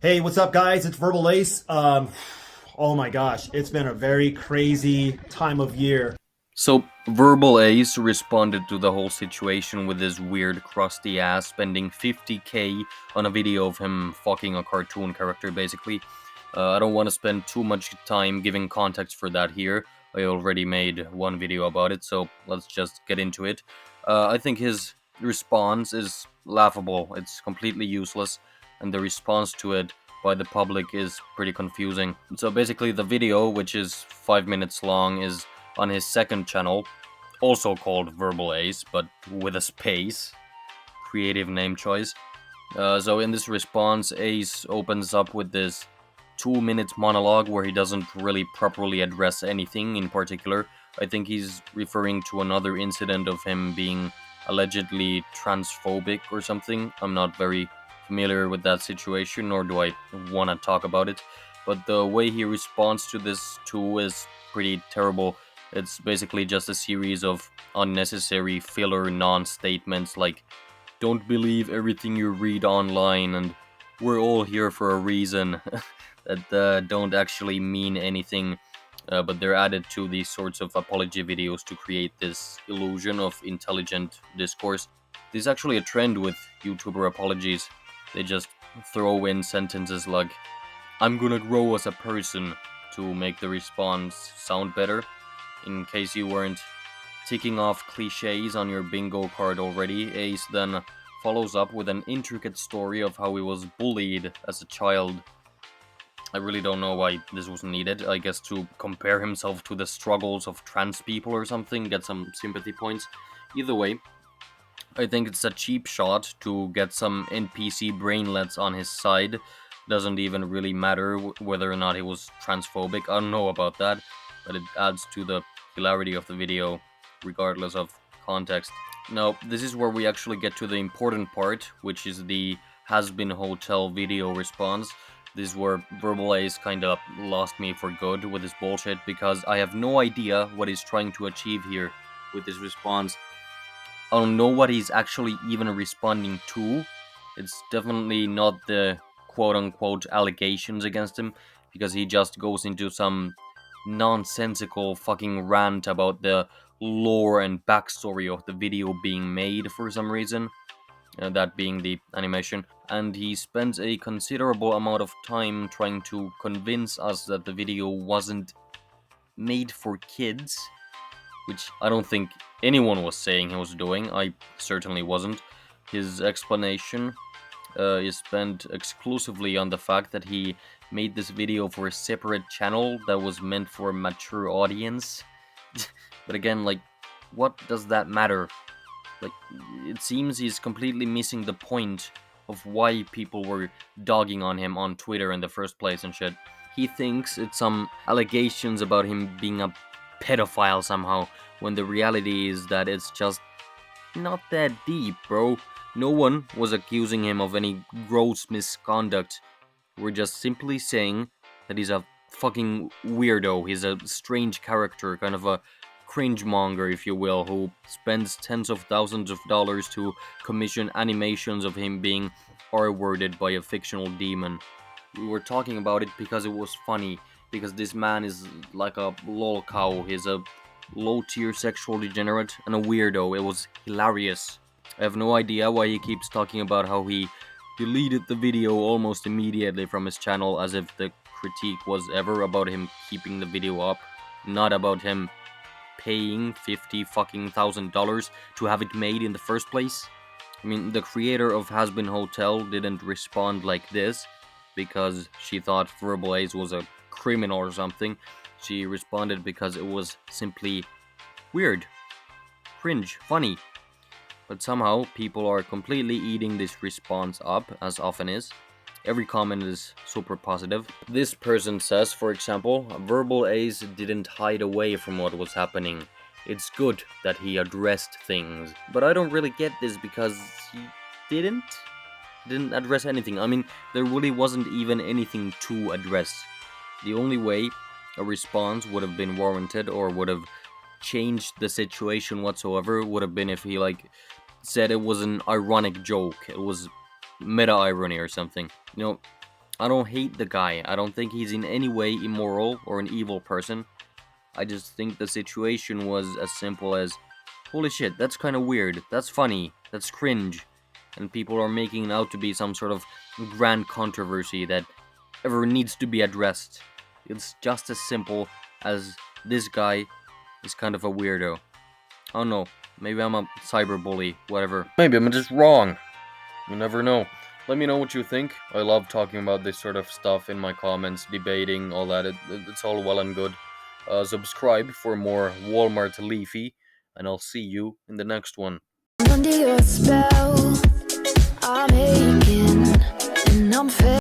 Hey, what's up, guys? It's Verbalase. Oh my gosh, it's been a very crazy time of year. So, Verbalase responded to the whole situation with his weird crusty ass spending 50k on a video of him fucking a cartoon character, basically. I don't want to spend too much time giving context for that here. I already made one video about it, so let's just get into it. I think his response is laughable, it's completely useless, and the response to it by the public is pretty confusing. So basically the video, which is 5 minutes long, is on his second channel, also called Verbalase, but with a space. Creative name choice. So in this response, Ace opens up with this 2 minute monologue where he doesn't really properly address anything in particular. I think he's referring to another incident of him being allegedly transphobic or something. I'm not very familiar with that situation, nor do I want to talk about it. But the way he responds to this too is pretty terrible. It's basically just a series of unnecessary filler non-statements like, don't believe everything you read online, and we're all here for a reason, that don't actually mean anything, but they're added to these sorts of apology videos to create this illusion of intelligent discourse. There's actually a trend with YouTuber apologies. They just throw in sentences like, I'm gonna grow as a person, to make the response sound better. In case you weren't ticking off cliches on your bingo card already, Ace then follows up with an intricate story of how he was bullied as a child. I really don't know why this was needed. I guess to compare himself to the struggles of trans people or something, get some sympathy points. Either way, I think it's a cheap shot to get some NPC brainlets on his side. Doesn't even really matter whether or not he was transphobic. I don't know about that, but it adds to the hilarity of the video, regardless of context. Now, this is where we actually get to the important part, which is the Hazbin Hotel video response. This is where Verbalase kinda lost me for good with his bullshit, because I have no idea what he's trying to achieve here with this response. I don't know what he's actually even responding to. It's definitely not the quote-unquote allegations against him, because he just goes into some nonsensical fucking rant about the lore and backstory of the video being made for some reason, that being the animation, and he spends a considerable amount of time trying to convince us that the video wasn't made for kids, which I don't think anyone was saying he was doing. I certainly wasn't. His explanation is spent exclusively on the fact that he made this video for a separate channel that was meant for a mature audience. But again, like, what does that matter? Like, it seems he's completely missing the point of why people were dogging on him on Twitter in the first place and shit. He thinks it's some allegations about him being a pedophile somehow, when the reality is that it's just not that deep, bro. No one was accusing him of any gross misconduct. We're just simply saying that he's a fucking weirdo. He's a strange character, kind of a cringe monger, if you will, who spends tens of thousands of dollars to commission animations of him being R-worded by a fictional demon. We were talking about it because it was funny, because this man is like a lol cow. He's a low-tier sexual degenerate and a weirdo. It was hilarious. I have no idea why he keeps talking about how he deleted the video almost immediately from his channel, as if the critique was ever about him keeping the video up, not about him paying $50,000 to have it made in the first place. I mean, the creator of Hazbin Hotel didn't respond like this because she thought Verbalase was a criminal or something. She responded because it was simply weird, cringe, funny. But somehow people are completely eating this response up, as often is. Every comment is super positive. This person says, for example, Verbalase didn't hide away from what was happening. It's good that he addressed things. But I don't really get this, because he didn't address anything. I mean, there really wasn't even anything to address. The only way a response would have been warranted or would have changed the situation whatsoever would have been if he said it was an ironic joke. It was meta irony or something. I don't hate the guy. I don't think he's in any way immoral or an evil person. I just think the situation was as simple as, holy shit, that's kind of weird, that's funny, that's cringe, and people are making it out to be some sort of grand controversy that ever needs to be addressed. It's just as simple as this guy is kind of a weirdo. I don't know, maybe I'm a cyberbully, whatever. Maybe I'm just wrong. You never know. Let me know what you think. I love talking about this sort of stuff in my comments, debating, all that. It's all well and good. Subscribe for more Walmart Leafy, and I'll see you in the next one. Under your spell, I'm aching, and I'm